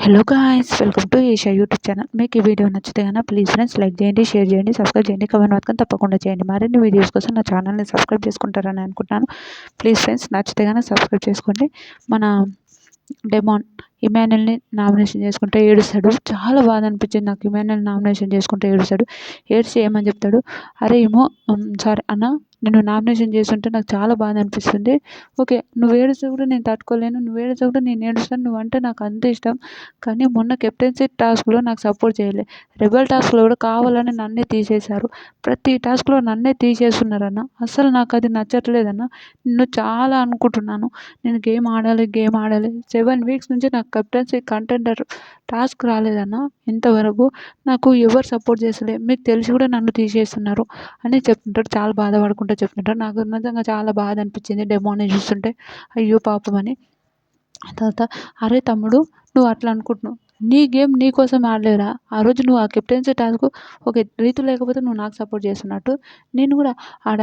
Hello guys, welcome to Asia YouTube channel. మీకు ఈ video నచ్చితే కనుక ప్లీజ్ ఫ్రెండ్స్ లైక్ చేయండి, షేర్ చేయండి, సబ్స్క్రైబ్ చేయండి, కమెంట్ మాత్రం తప్పకుండా చేయండి. మరిన్ని వీడియోస్ కోసం నా ఛానల్ని సబ్స్క్రైబ్ చేసుకుంటారని అనుకుంటున్నాను. ప్లీజ్ ఫ్రెండ్స్ నచ్చితే కనుక సబ్స్క్రైబ్ చేసుకోండి. మన డెమాన్ ఇమాన్యుల్ని నామినేషన్ చేసుకుంటే ఏడుస్తాడు. చాలా బాధ అనిపించింది నాకు. ఇమాన్యుల్ నామినేషన్ చేసుకుంటే ఏడుస్తాడు. ఏడ్చి ఏమని చెప్తాడు, అరే ఏమో సారీ అన్న, నేను నామినేషన్ చేస్తుంటే నాకు చాలా బాధ అనిపిస్తుంది. ఓకే, నువ్వు ఏడిస్తే కూడా నేను తట్టుకోలేను, నువ్వు ఏడిస్తే కూడా నేను ఏడుస్తాను, నువ్వంటే నాకు అంత ఇష్టం. కానీ మొన్న కెప్టెన్సీ టాస్క్లో నాకు సపోర్ట్ చేయలే. రెబల్ టాస్క్లో కూడా కావాలని నన్నే తీసేశారు. ప్రతి టాస్క్లో నన్నే తీసేస్తున్నారన్న. అస్సలు నాకు అది నచ్చట్లేదన్న. నిన్ను చాలా అనుకుంటున్నాను, నేను గేమ్ ఆడాలి 7 వీక్స్ నుంచి నాకు కెప్టెన్సీ కంటెండర్ టాస్క్ రాలేదన్న. ఇంతవరకు నాకు ఎవరు సపోర్ట్ చేస్తలే, మీకు తెలిసి కూడా నన్ను తీసేస్తున్నారు అని చెప్తుంటాడు. చాలా బాధపడుకుంటూ చెప్తుంటాడు. నాకు నిజంగా చాలా బాధ అనిపించింది డెమోని చూస్తుంటే. అయ్యో పాపం అని. తర్వాత అరే తమ్ముడు, నువ్వు అట్లా అనుకుంటున్నావు, నీ గేమ్ నీ కోసం ఆడలేరా? ఆ రోజు నువ్వు ఆ కెప్టెన్సీ టాస్క్ ఒక రీతు లేకపోతే నువ్వు నాకు సపోర్ట్ చేస్తున్నట్టు నేను కూడా ఆడ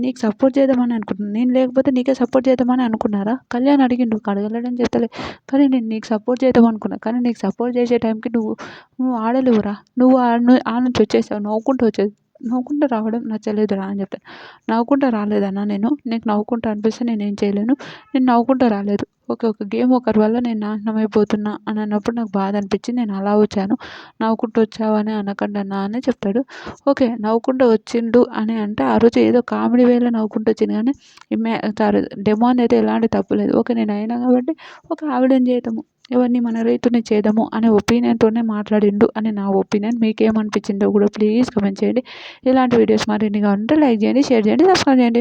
నీకు సపోర్ట్ చేద్దామని అనుకుంటున్నాను. నేను లేకపోతే నీకే సపోర్ట్ చేద్దామని అనుకున్నారా? కళ్యాణ్ అడిగిండు, అడగలేడని చెప్తలే, కానీ నేను నీకు సపోర్ట్ చేద్దాం అనుకున్నా. కానీ నీకు సపోర్ట్ చేసే టైంకి నువ్వు ఆడలేవురా. నువ్వు ఆ నుంచి వచ్చేసావు, నవ్వుకుంటూ రావడం నచ్చలేదురా అని చెప్తాను. నవ్వుకుంటూ రాలేదన్నా, నీకు నవ్వుకుంటూ అనిపిస్తే నేనేం చేయలేను. నేను నవ్వుకుంటూ రాలేదు. ఒక గేమ్ ఒకరి వల్ల నేను నాశనం అయిపోతున్నా అని అన్నప్పుడు నాకు బాధ అనిపించి నేను అలా వచ్చాను. నవ్వుకుంటూ వచ్చావని అనకండి అన్నా అని చెప్తాడు. ఓకే, నవ్వుకుంటూ వచ్చిండు అని అంటే ఆ రోజు ఏదో కామెడీ వేలో నవ్వుకుంటూ వచ్చింది, కానీ డెమాన్ అయితే ఎలాంటి తప్పు లేదు. ఓకే, నేను అయినా కాబట్టి ఒక ఆవిడని చేయటము, ఎవరిని మన రైతుని చేద్దాము అనే ఒపీనియన్తోనే మాట్లాడిండు అని నా ఒపీనియన్. మీకేమనిపించిందో కూడా ప్లీజ్ కమెంట్ చేయండి. ఇలాంటి వీడియోస్ మరిన్నిగా ఉంటే లైక్ చేయండి, షేర్ చేయండి, సబ్స్క్రైబ్ చేయండి.